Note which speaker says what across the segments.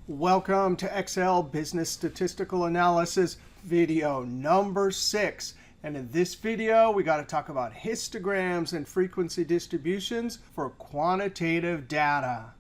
Speaker 1: Welcome to Excel Business Statistical Analysis video number 6. And in this video, we got to talk about histograms and frequency distributions for quantitative data.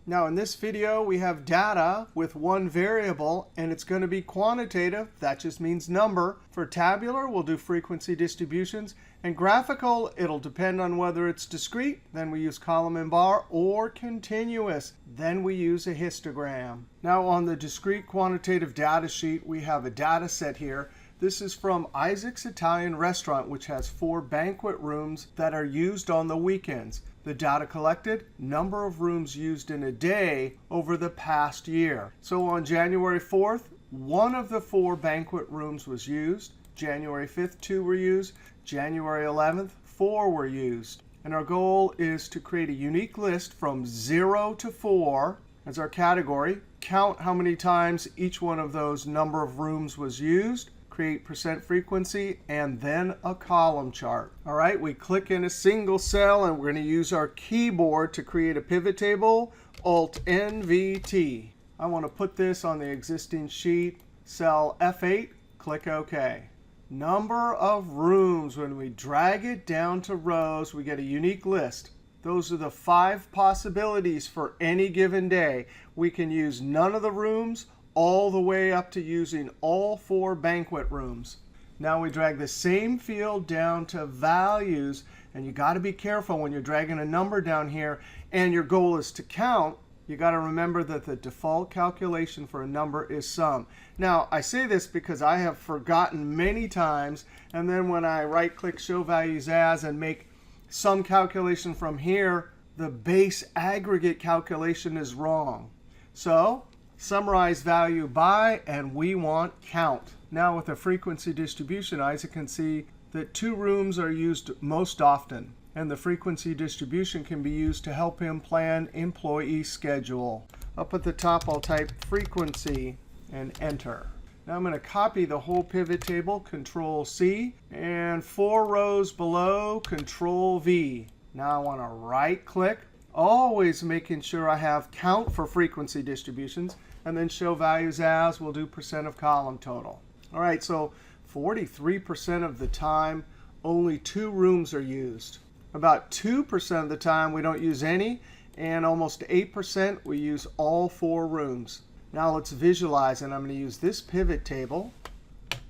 Speaker 1: Now in this video, we have data with one variable, and it's going to be quantitative. That just means number. For tabular, we'll do frequency distributions. And graphical, it'll depend on whether it's discrete, then we use column and bar, or continuous, then we use a histogram. Now on the discrete quantitative data sheet, we have a data set here. This is from Isaac's Italian Restaurant, which has 4 banquet rooms that are used on the weekends. The data collected, number of rooms used in a day over the past year. So on January 4th, 1 of the 4 banquet rooms was used. January 5th, 2 were used. January 11th, 4 were used. And our goal is to create a unique list from 0 to 4 as our category. Count how many times each one of those number of rooms was used. Create percent frequency, and then a column chart. All right, we click in a single cell, and we're going to use our keyboard to create a pivot table, Alt-NVT. I want to put this on the existing sheet, cell F8, click OK. Number of rooms, when we drag it down to rows, we get a unique list. Those are the 5 possibilities for any given day. We can use none of the rooms, all the way up to using all 4 banquet rooms. Now we drag the same field down to values. And you got to be careful when you're dragging a number down here and your goal is to count. You got to remember that the default calculation for a number is sum. Now, I say this because I have forgotten many times. And then when I right-click Show Values As and make sum calculation from here, the base aggregate calculation is wrong. So summarize value by, and we want count. Now with the frequency distribution, Isaac can see that 2 rooms are used most often. And the frequency distribution can be used to help him plan employee schedule. Up at the top, I'll type frequency and enter. Now I'm going to copy the whole pivot table, Control-C, and 4 rows below, Control-V. Now I want to right-click, always making sure I have count for frequency distributions, and then show values as. We'll do percent of column total. All right, so 43% of the time, only 2 rooms are used. About 2% of the time, we don't use any. And almost 8%, we use all 4 rooms. Now let's visualize. And I'm going to use this pivot table.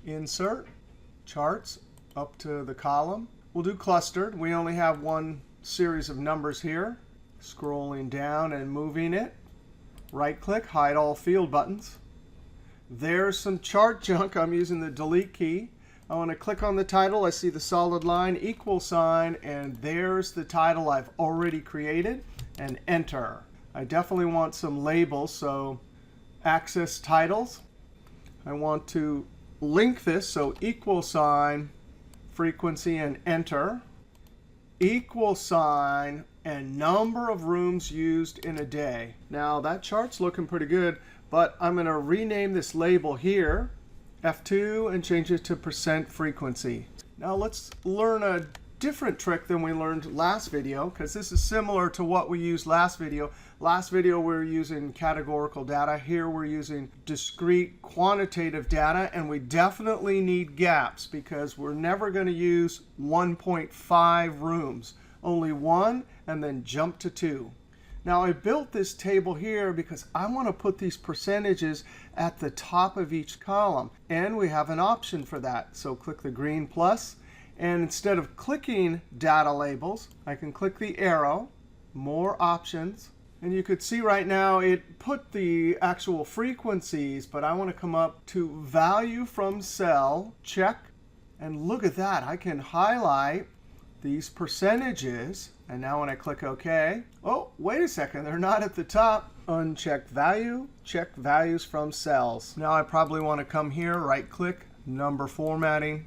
Speaker 1: Insert, charts, up to the column. We'll do clustered. We only have one series of numbers here. Scrolling down and moving it. Right-click, hide all field buttons. There's some chart junk. I'm using the delete key. I want to click on the title. I see the solid line, equal sign, and there's the title I've already created, and enter. I definitely want some labels, so access titles. I want to link this, so equal sign, frequency, and enter. Equal sign, and number of rooms used in a day. Now that chart's looking pretty good, but I'm going to rename this label here, F2, and change it to percent frequency. Now let's learn a different trick than we learned last video, because this is similar to what we used last video. Last video we were using categorical data. Here we're using discrete quantitative data, and we definitely need gaps because we're never going to use 1.5 rooms. Only 1, and then jump to 2. Now I built this table here because I want to put these percentages at the top of each column. And we have an option for that. So click the green plus. And instead of clicking data labels, I can click the arrow, more options. And you could see right now it put the actual frequencies, but I want to come up to value from cell, check. And look at that. I can highlight these percentages. And now when I click OK, oh, wait a second, they're not at the top. Uncheck value, check values from cells. Now I probably want to come here, right click, number formatting.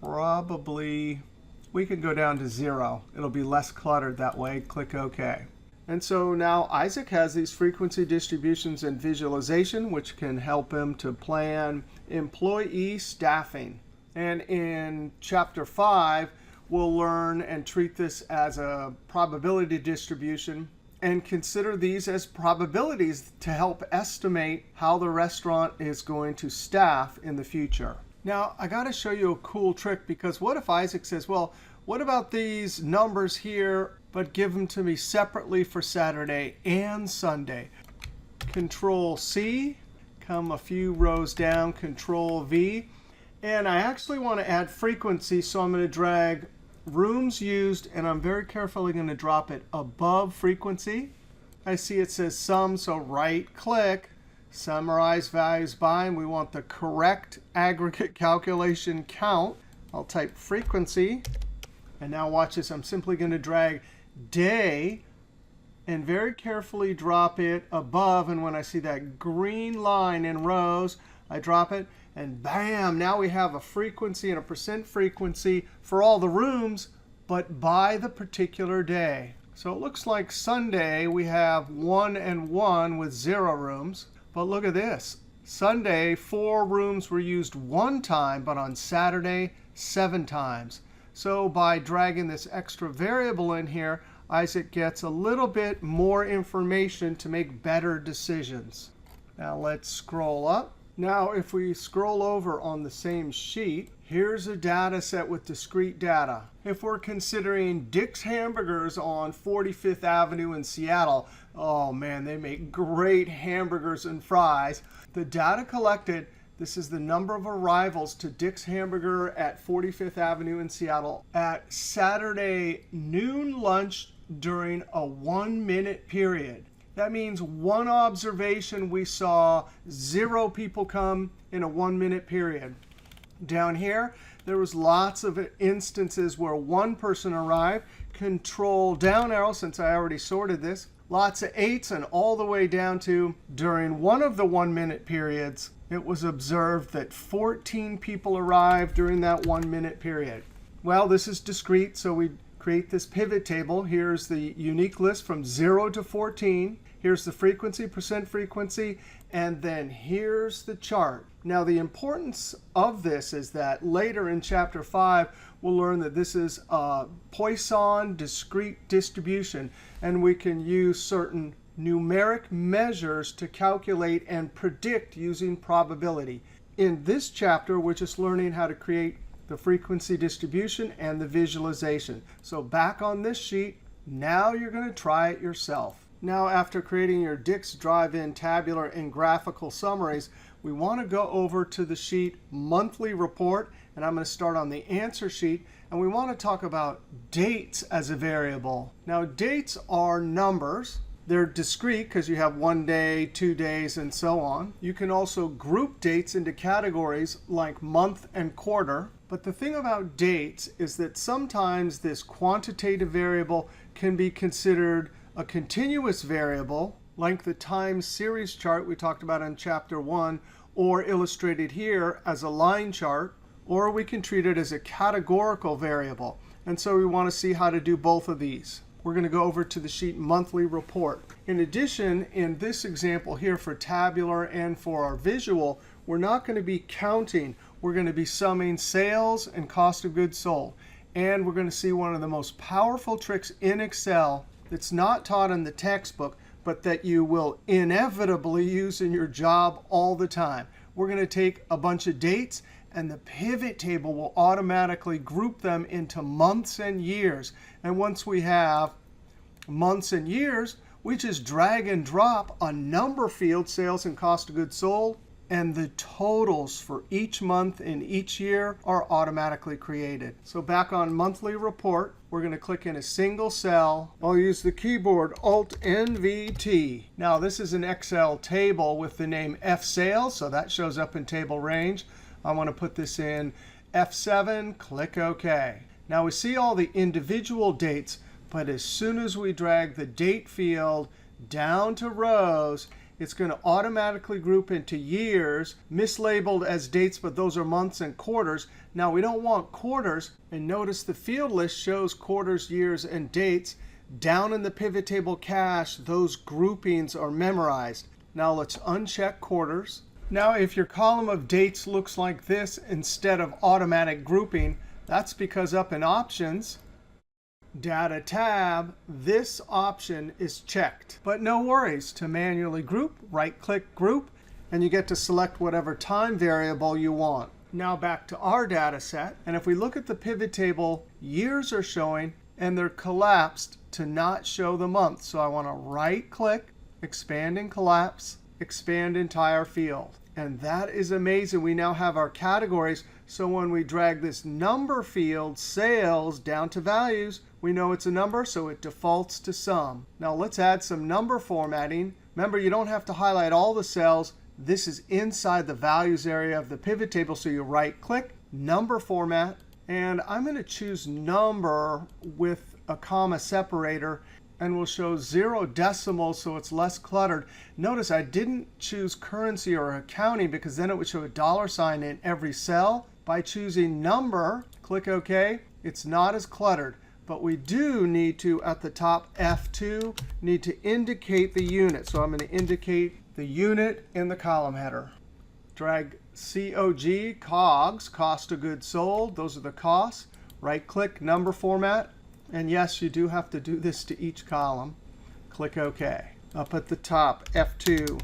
Speaker 1: Probably we can go down to 0. It'll be less cluttered that way. Click OK. And so now Isaac has these frequency distributions and visualization, which can help him to plan employee staffing. And in Chapter 5, we'll learn and treat this as a probability distribution and consider these as probabilities to help estimate how the restaurant is going to staff in the future. Now, I got to show you a cool trick, because what if Isaac says, well, what about these numbers here, but give them to me separately for Saturday and Sunday? Control C, come a few rows down, Control V. And I actually want to add frequency, so I'm going to drag rooms used, and I'm very carefully going to drop it above frequency. I see it says sum, so right-click, summarize values by, and we want the correct aggregate calculation count. I'll type frequency. And now watch this. I'm simply going to drag day and very carefully drop it above. And when I see that green line in rows, I drop it. And bam, now we have a frequency and a percent frequency for all the rooms, but by the particular day. So it looks like Sunday we have 1 and 1 with 0 rooms. But look at this. Sunday, 4 rooms were used 1 time, but on Saturday, 7 times. So by dragging this extra variable in here, Isaac gets a little bit more information to make better decisions. Now let's scroll up. Now if we scroll over on the same sheet, here's a data set with discrete data. If we're considering Dick's Hamburgers on 45th Avenue in Seattle, oh man, they make great hamburgers and fries. The data collected, this is the number of arrivals to Dick's Hamburger at 45th Avenue in Seattle at Saturday noon lunch during a 1-minute period. That means one observation, we saw 0 people come in a 1-minute period. Down here, there was lots of instances where 1 person arrived. Control down arrow, since I already sorted this. Lots of 8s, and all the way down to during one of the 1-minute periods, it was observed that 14 people arrived during that 1-minute period. Well, this is discrete, so we create this pivot table. Here's the unique list from 0 to 14. Here's the frequency, percent frequency, and then here's the chart. Now, the importance of this is that later in Chapter 5, we'll learn that this is a Poisson discrete distribution, and we can use certain numeric measures to calculate and predict using probability. In this chapter, we're just learning how to create the frequency distribution and the visualization. So back on this sheet, now you're going to try it yourself. Now, after creating your Dick's Drive-In tabular and graphical summaries, we want to go over to the sheet Monthly Report. And I'm going to start on the answer sheet. And we want to talk about dates as a variable. Now, dates are numbers. They're discrete because you have 1 day, 2 days, and so on. You can also group dates into categories like month and quarter. But the thing about dates is that sometimes this quantitative variable can be considered a continuous variable, like the time series chart we talked about in Chapter 1, or illustrated here as a line chart, or we can treat it as a categorical variable. And so we want to see how to do both of these. We're going to go over to the sheet Monthly Report. In addition, in this example here for tabular and for our visual, we're not going to be counting. We're going to be summing sales and cost of goods sold. And we're going to see one of the most powerful tricks in Excel that's not taught in the textbook, but that you will inevitably use in your job all the time. We're going to take a bunch of dates, and the pivot table will automatically group them into months and years. And once we have months and years, we just drag and drop a number field, sales and cost of goods sold, and the totals for each month in each year are automatically created. So back on Monthly Report, we're going to click in a single cell. I'll use the keyboard Alt-NVT. Now, this is an Excel table with the name F Sales, so that shows up in table range. I want to put this in F7, click OK. Now, we see all the individual dates, but as soon as we drag the date field down to rows, it's going to automatically group into years, mislabeled as dates, but those are months and quarters. Now, we don't want quarters. And notice the field list shows quarters, years, and dates. Down in the pivot table cache, those groupings are memorized. Now, let's uncheck quarters. Now, if your column of dates looks like this instead of automatic grouping, That's because up in Options, Data tab, this option is checked. But no worries. To manually group, right-click Group, and you get to select whatever time variable you want. Now back to our data set. And if we look at the pivot table, years are showing, and they're collapsed to not show the month. So I want to right-click, Expand and Collapse, Expand Entire Field. And that is amazing. We now have our categories. So when we drag this number field, sales, down to values, we know it's a number, so it defaults to sum. Now let's add some number formatting. Remember, you don't have to highlight all the cells. This is inside the values area of the pivot table. So you right-click, Number Format. And I'm going to choose number with a comma separator. And we'll show 0 decimals so it's less cluttered. Notice I didn't choose currency or accounting because then it would show a $ in every cell. By choosing number, click OK, it's not as cluttered. But we do need to, at the top, F2, need to indicate the unit. So I'm going to indicate the unit in the column header. Drag COG, COGS, cost of goods sold. Those are the costs. Right-click, Number Format. And yes, you do have to do this to each column. Click OK. Up at the top, F2.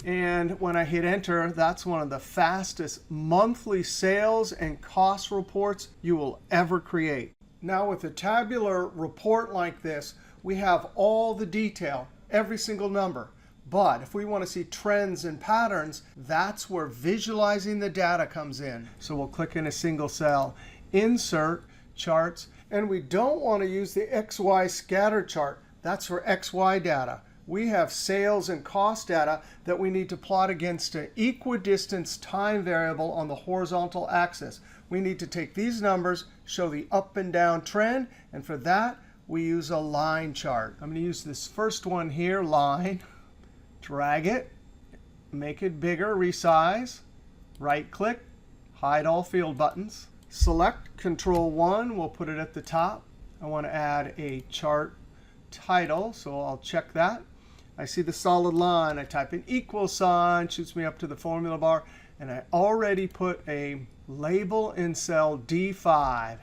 Speaker 1: And when I hit Enter, that's one of the fastest monthly sales and cost reports you will ever create. Now with a tabular report like this, we have all the detail, every single number. But if we want to see trends and patterns, that's where visualizing the data comes in. So we'll click in a single cell, Insert, Charts. And we don't want to use the XY scatter chart. That's for XY data. We have sales and cost data that we need to plot against an equidistance time variable on the horizontal axis. We need to take these numbers, show the up and down trend. And for that, we use a line chart. I'm going to use this first one here, line. Drag it, make it bigger, resize. Right-click, hide all field buttons. Select Control-1. We'll put it at the top. I want to add a chart title, so I'll check that. I see the solid line. I type in equal sign, shoots me up to the formula bar. And I already put a label in cell D5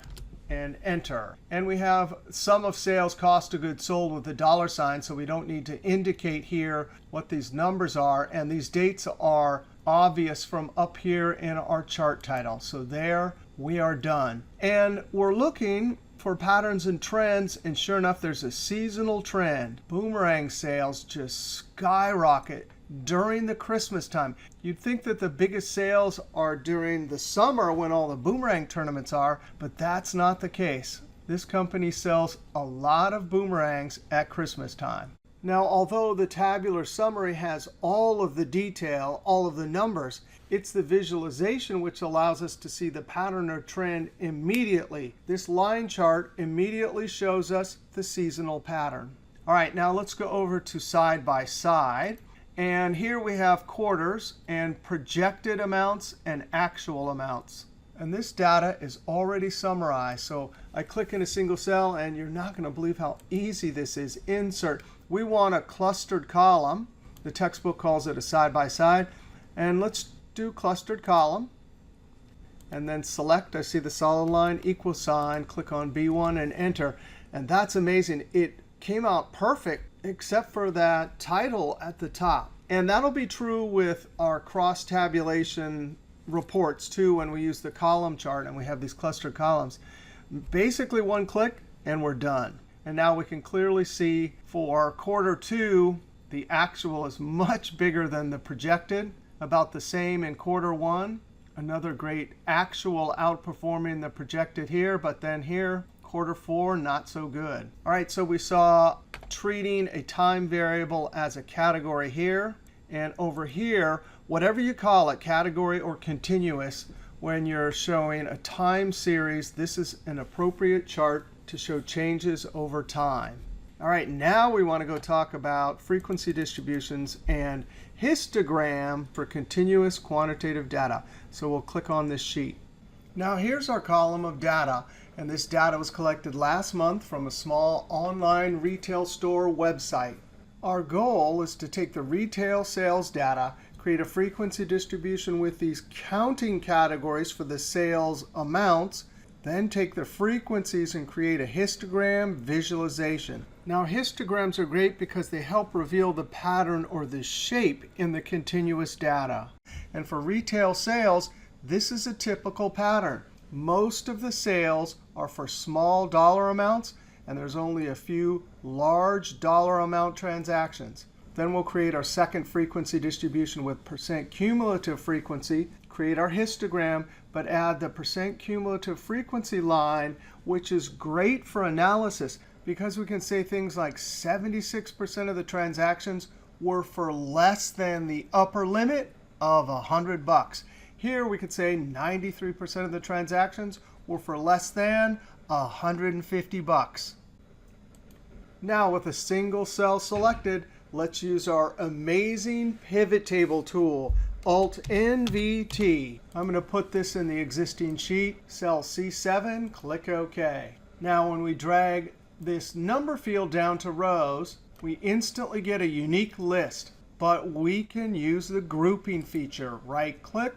Speaker 1: and Enter. And we have sum of sales, cost of goods sold with the $, so we don't need to indicate here what these numbers are. And these dates are obvious from up here in our chart title. So there we are done. And we're looking for patterns and trends, and sure enough, there's a seasonal trend. Boomerang sales just skyrocket during the Christmas time. You'd think that the biggest sales are during the summer when all the boomerang tournaments are, but that's not the case. This company sells a lot of boomerangs at Christmas time. Now, although the tabular summary has all of the detail, all of the numbers, it's the visualization which allows us to see the pattern or trend immediately. This line chart immediately shows us the seasonal pattern. All right, now let's go over to side by side. And here we have quarters and projected amounts and actual amounts. And this data is already summarized. So I click in a single cell, and you're not going to believe how easy this is. Insert. We want a clustered column. The textbook calls it a side by side. And let's do clustered column. And then select. I see the solid line, equal sign. Click on B1 and Enter. And that's amazing. It came out perfect except for that title at the top. And that'll be true with our cross tabulation reports too when we use the column chart and we have these clustered columns. Basically one click and we're done. And now we can clearly see for quarter 2, the actual is much bigger than the projected, about the same in quarter 1. Another great actual outperforming the projected here, but then here, quarter 4, not so good. All right, so we saw treating a time variable as a category here. And over here, whatever you call it, category or continuous, when you're showing a time series, this is an appropriate chart to show changes over time. All right, now we want to go talk about frequency distributions and histogram for continuous quantitative data. So we'll click on this sheet. Now here's our column of data. And this data was collected last month from a small online retail store website. Our goal is to take the retail sales data, create a frequency distribution with these counting categories for the sales amounts, then take the frequencies and create a histogram visualization. Now, histograms are great because they help reveal the pattern or the shape in the continuous data. And for retail sales, this is a typical pattern. Most of the sales are for small dollar amounts, and there's only a few large dollar amount transactions. Then we'll create our second frequency distribution with % cumulative frequency, create our histogram, but add the % cumulative frequency line, which is great for analysis because we can say things like 76% of the transactions were for less than the upper limit of $100. Here we could say 93% of the transactions were for less than $150. Now with a single cell selected, let's use our amazing pivot table tool, Alt-NVT. I'm going to put this in the existing sheet, cell C7, click OK. Now when we drag this number field down to rows, we instantly get a unique list. But we can use the grouping feature. Right-click,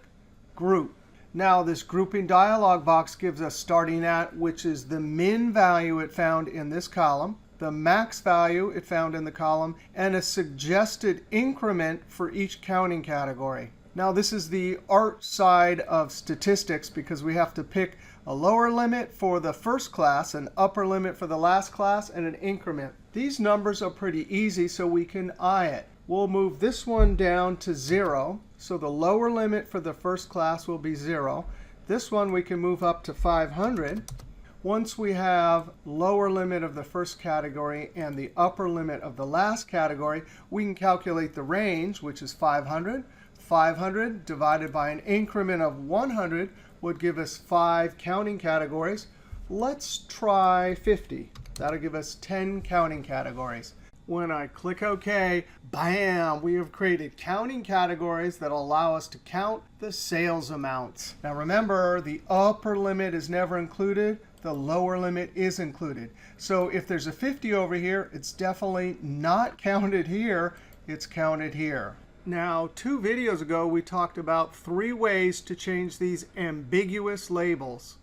Speaker 1: Group. Now this grouping dialog box gives us starting at, which is the min value it found in this column, the max value it found in the column, and a suggested increment for each counting category. Now this is the art side of statistics because we have to pick a lower limit for the first class, an upper limit for the last class, and an increment. These numbers are pretty easy, so we can eye it. We'll move this one down to 0. So the lower limit for the first class will be 0. This one we can move up to 500. Once we have lower limit of the first category and the upper limit of the last category, we can calculate the range, which is 500. 500 divided by an increment of 100 would give us 5 counting categories. Let's try 50. That'll give us 10 counting categories. When I click OK, bam, we have created counting categories that allow us to count the sales amounts. Now remember, the upper limit is never included. The lower limit is included. So if there's a 50 over here, it's definitely not counted here. It's counted here. Now, 2 videos ago, we talked about 3 ways to change these ambiguous labels.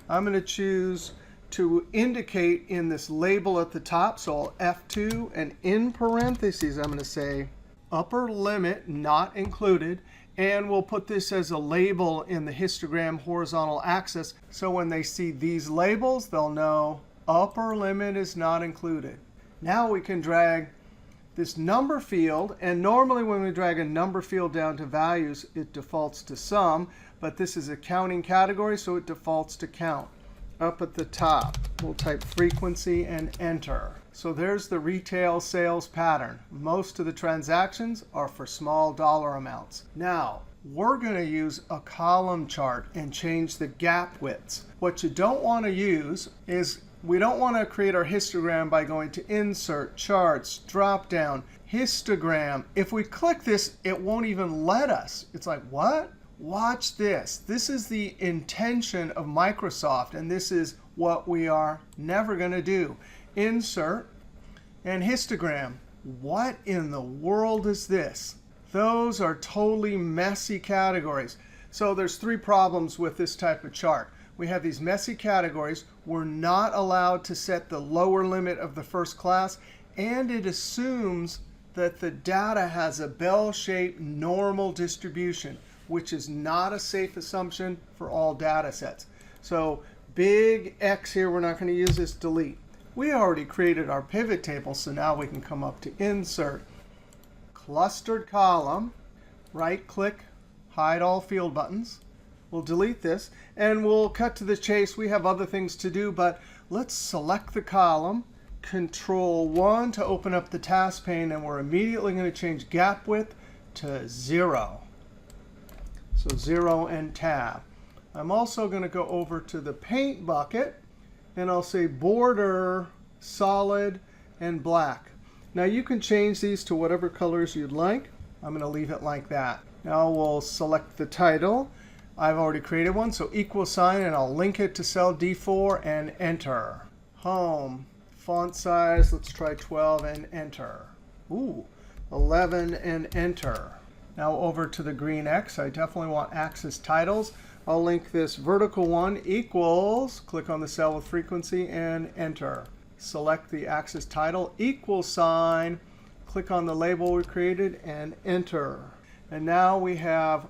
Speaker 1: I'm going to choose to indicate in this label at the top. So I'll F2, and in parentheses, I'm going to say upper limit not included. And we'll put this as a label in the histogram horizontal axis. So when they see these labels, they'll know upper limit is not included. Now we can drag this number field. And normally when we drag a number field down to values, it defaults to sum. But this is a counting category, so it defaults to count. Up at the top, we'll type frequency and enter. So there's the retail sales pattern. Most of the transactions are for small dollar amounts. Now, we're going to use a column chart and change the gap widths. What you don't want to use is we don't want to create our histogram by going to Insert, Charts, Drop Down, Histogram. If we click this, it won't even let us. It's like, what? Watch this. This is the intention of Microsoft, and this is what we are never going to do. Insert and histogram. What in the world is this? Those are totally messy categories. So there's 3 problems with this type of chart. We have these messy categories. We're not allowed to set the lower limit of the first class, and it assumes that the data has a bell-shaped normal distribution, which is not a safe assumption for all data sets. So big X here, we're not going to use this, delete. We already created our pivot table, so now we can come up to Insert, Clustered Column, right-click, Hide All Field Buttons. We'll delete this, and we'll cut to the chase. We have other things to do, but let's select the column, Control-1 to open up the task pane, and we're immediately going to change gap width to 0. So 0 and tab. I'm also going to go over to the paint bucket, and I'll say border, solid, and black. Now you can change these to whatever colors you'd like. I'm going to leave it like that. Now we'll select the title. I've already created one, so equal sign, and I'll link it to cell D4 and enter. Home, font size, let's try 12 and enter. Ooh, 11 and enter. Now over to the green X, I definitely want axis titles. I'll link this vertical one equals, click on the cell with frequency and enter. Select the axis title equals sign, click on the label we created and enter. And now we have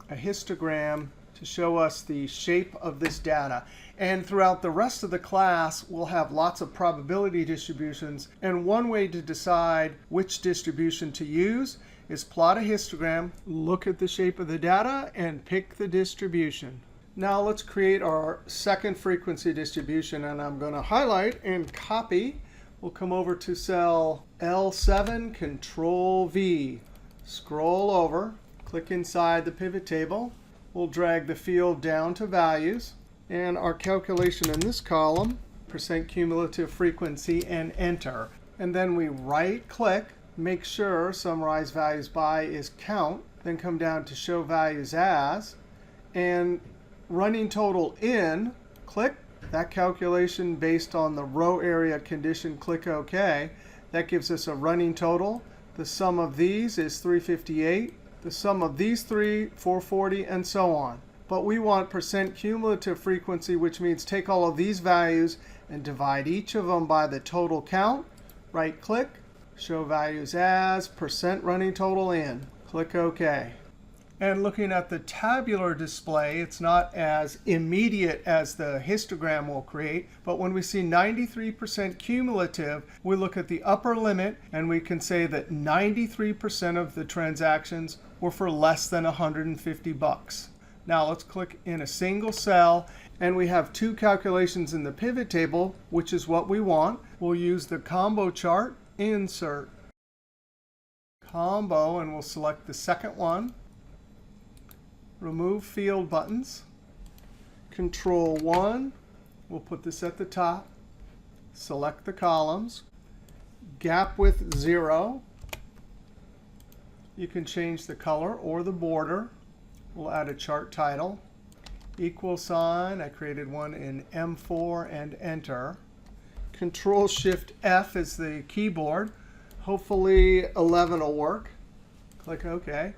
Speaker 1: a histogram to show us the shape of this data. And throughout the rest of the class, we'll have lots of probability distributions. And one way to decide which distribution to use is plot a histogram, look at the shape of the data, and pick the distribution. Now let's create our second frequency distribution. And I'm going to highlight and copy. We'll come over to cell L7, Control V. Scroll over, click inside the pivot table. We'll drag the field down to values. And our calculation in this column, percent cumulative frequency, and enter. And then we right-click, make sure summarize values by is count. Then come down to show values as. And running total in, click. That calculation based on the row area condition, click OK. That gives us a running total. The sum of these is 358. The sum of these three, 440, and so on. But we want percent cumulative frequency, which means take all of these values and divide each of them by the total count. Right-click, show values as, percent running total in. Click OK. And looking at the tabular display, it's not as immediate as the histogram will create. But when we see 93% cumulative, we look at the upper limit, and we can say that 93% of the transactions were for less than 150 bucks. Now let's click in a single cell. And we have two calculations in the pivot table, which is what we want. We'll use the combo chart, insert, combo, and we'll select the second one. Remove field buttons. Control 1. We'll put this at the top. Select the columns. Gap width 0. You can change the color or the border. We'll add a chart title. Equal sign. I created one in M4 and enter. Control-Shift-F is the keyboard. Hopefully 11 will work. Click OK.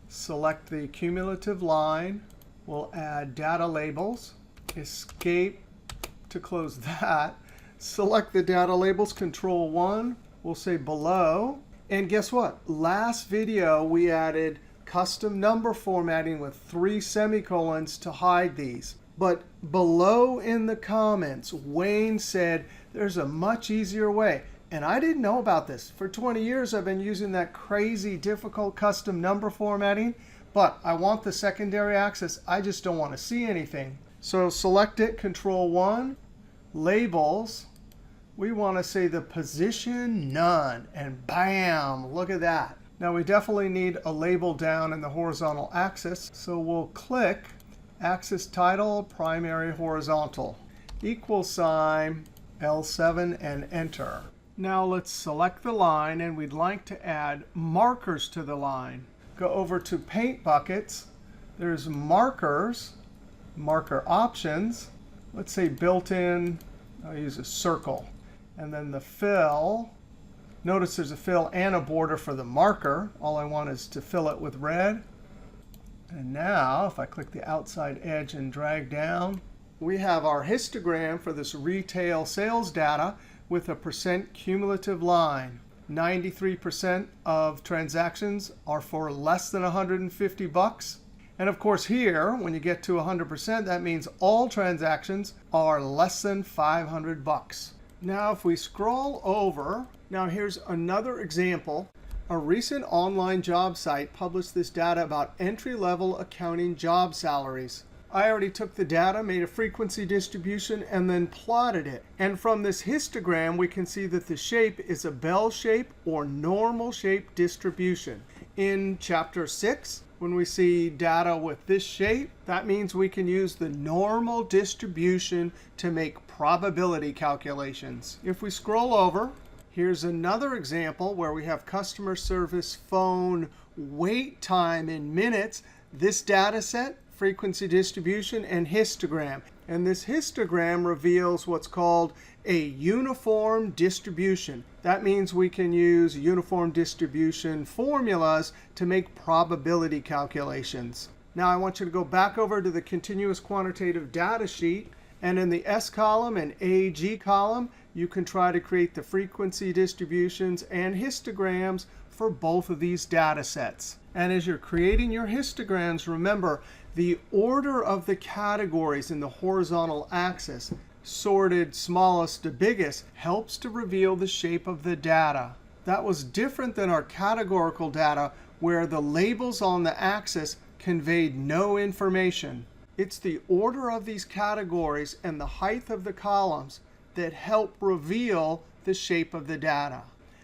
Speaker 1: Select the cumulative line. We'll add data labels. Escape to close that. Select the data labels, Control 1. We'll say below. And guess what? Last video, we added custom number formatting with 3 semicolons to hide these. But below in the comments, Wayne said there's a much easier way. And I didn't know about this. For 20 years, I've been using that crazy, difficult custom number formatting. But I want the secondary axis. I just don't want to see anything. So select it, Control 1. Labels. We want to say the position, none. And bam, look at that. Now, we definitely need a label down in the horizontal axis. So we'll click axis title, primary horizontal, equal sign, L7, and enter. Now let's select the line, and we'd like to add markers to the line. Go over to Paint Buckets. There's Markers, Marker Options. Let's say built-in, I'll use a circle. And then the fill. Notice there's a fill and a border for the marker. All I want is to fill it with red. And now, if I click the outside edge and drag down, we have our histogram for this retail sales data with a percent cumulative line. 93% of transactions are for less than 150 bucks. And of course here, when you get to 100%, that means all transactions are less than 500 bucks. Now if we scroll over, now here's another example. A recent online job site published this data about entry-level accounting job salaries. I already took the data, made a frequency distribution, and then plotted it. And from this histogram, we can see that the shape is a bell shape or normal shape distribution. In Chapter 6, when we see data with this shape, that means we can use the normal distribution to make probability calculations. If we scroll over, here's another example where we have customer service phone wait time in minutes. This data set, frequency distribution, and histogram. And this histogram reveals what's called a uniform distribution. That means we can use uniform distribution formulas to make probability calculations. Now I want you to go back over to the continuous quantitative data sheet. And in the S column and AG column, you can try to create the frequency distributions and histograms for both of these data sets. And as you're creating your histograms, remember the order of the categories in the horizontal axis, sorted smallest to biggest, helps to reveal the shape of the data. That was different than our categorical data, where the labels on the axis conveyed no information. It's the order of these categories and the height of the columns that help reveal the shape of the data.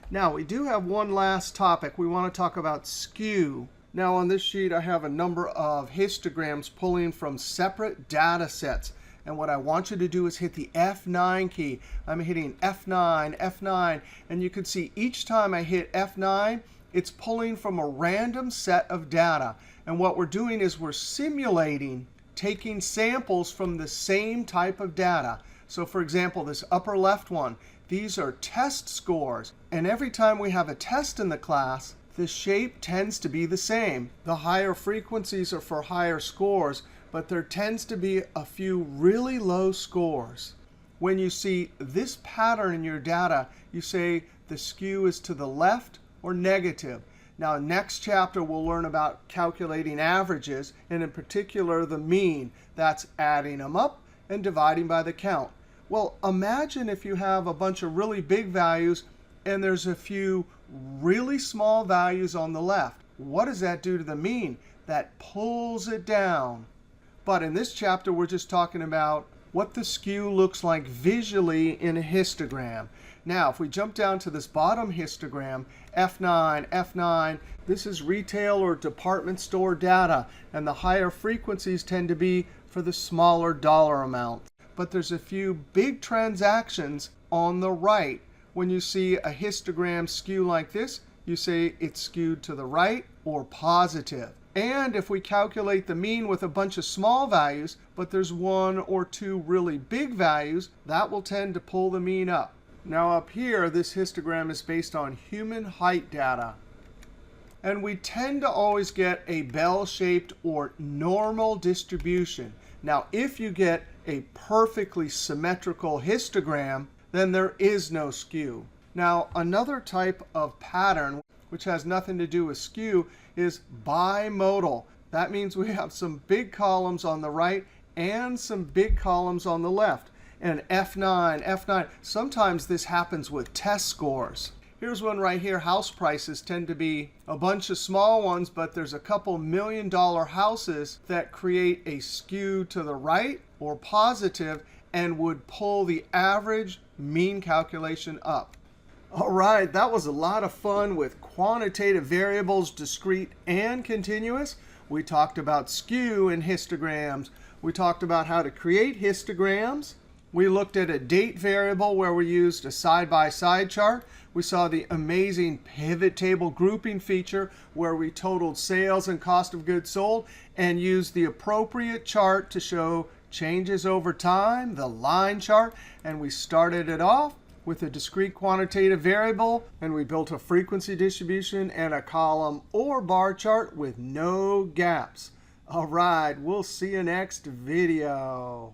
Speaker 1: Now, we do have one last topic. We want to talk about skew. Now, on this sheet, I have a number of histograms pulling from separate data sets. And what I want you to do is hit the F9 key. I'm hitting F9, F9. And you can see each time I hit F9, it's pulling from a random set of data. And what we're doing is we're simulating taking samples from the same type of data. So for example, this upper left one, these are test scores. And every time we have a test in the class, the shape tends to be the same. The higher frequencies are for higher scores, but there tends to be a few really low scores. When you see this pattern in your data, you say the skew is to the left or negative. Now, next chapter, we'll learn about calculating averages, and in particular, the mean. That's adding them up and dividing by the count. Well, imagine if you have a bunch of really big values, and there's a few really small values on the left. What does that do to the mean? That pulls it down. But in this chapter, we're just talking about what the skew looks like visually in a histogram. Now, if we jump down to this bottom histogram, F9, F9, this is retail or department store data. And the higher frequencies tend to be for the smaller dollar amount. But there's a few big transactions on the right. When you see a histogram skew like this, you say it's skewed to the right or positive. And if we calculate the mean with a bunch of small values, but there's one or two really big values, that will tend to pull the mean up. Now up here, this histogram is based on human height data. And we tend to always get a bell-shaped or normal distribution. Now, if you get a perfectly symmetrical histogram, then there is no skew. Now, another type of pattern, which has nothing to do with skew, is bimodal. That means we have some big columns on the right and some big columns on the left. And F9, F9. Sometimes this happens with test scores. Here's one right here. House prices tend to be a bunch of small ones, but there's a couple $1 million houses that create a skew to the right or positive and would pull the average mean calculation up. All right, that was a lot of fun with quantitative variables, discrete and continuous. We talked about skew and histograms. We talked about how to create histograms. We looked at a date variable where we used a side-by-side chart. We saw the amazing PivotTable grouping feature where we totaled sales and cost of goods sold and used the appropriate chart to show changes over time, the line chart. And we started it off with a discrete quantitative variable, and we built a frequency distribution and a column or bar chart with no gaps. All right, we'll see you next video.